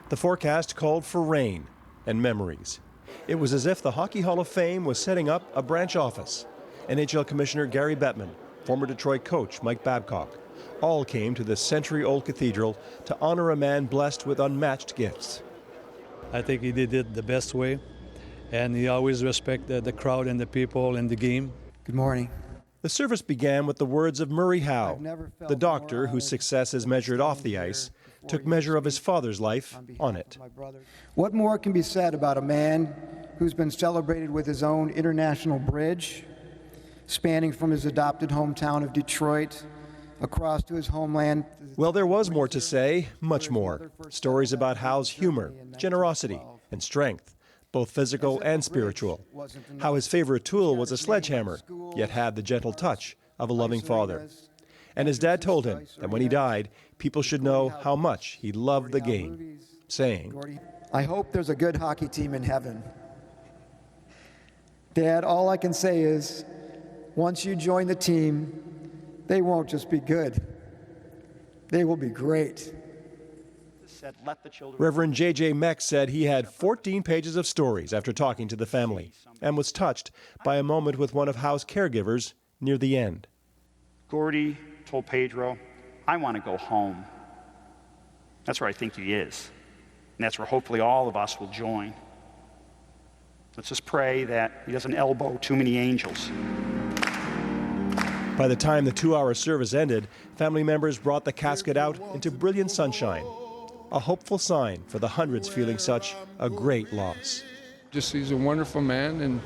The forecast called for rain and memories. It was as if the Hockey Hall of Fame was setting up a branch office. NHL Commissioner Gary Bettman, former Detroit coach Mike Babcock, all came to this century-old cathedral to honor a man blessed with unmatched gifts. I think he did it the best way, and he always respected the crowd and the people and the game. Good morning. The service began with the words of Murray Howe, the doctor whose success is measured off the ice, took measure of his father's life on it. What more can be said about a man who's been celebrated with his own international bridge, spanning from his adopted hometown of Detroit across to his homeland? Well, there was more to say, much more. Stories about Howe's humor, generosity, and strength, both physical and spiritual. How his favorite tool was a sledgehammer, yet had the gentle touch of a loving father. And his dad told him that when he died, people should know how much he loved the game, saying, I hope there's a good hockey team in heaven. Dad, all I can say is, once you join the team, they won't just be good. They will be great. Reverend J.J. Meck said he had 14 pages of stories after talking to the family and was touched by a moment with one of Howe's caregivers near the end. Gordie told Pedro, I want to go home. That's where I think he is. And that's where hopefully all of us will join. Let's just pray that he doesn't elbow too many angels. By the time the 2-hour service ended, family members brought the casket out into brilliant sunshine, a hopeful sign for the hundreds feeling such a great loss. He's a wonderful man, and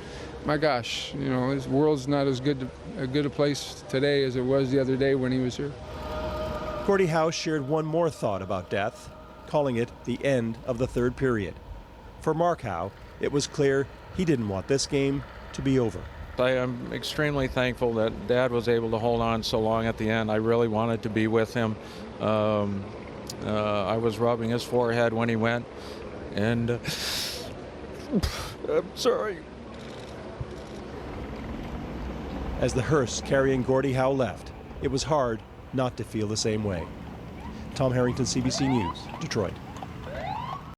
my gosh, you know, his world's not as good a place today as it was the other day when he was here. Gordie Howe shared one more thought about death, calling it the end of the third period. For Mark Howe, it was clear he didn't want this game to be over. I am extremely thankful that Dad was able to hold on so long at the end. I really wanted to be with him. I was rubbing his forehead when he went, and I'm sorry. As the hearse carrying Gordie Howe left, it was hard not to feel the same way. Tom Harrington, CBC News, Detroit.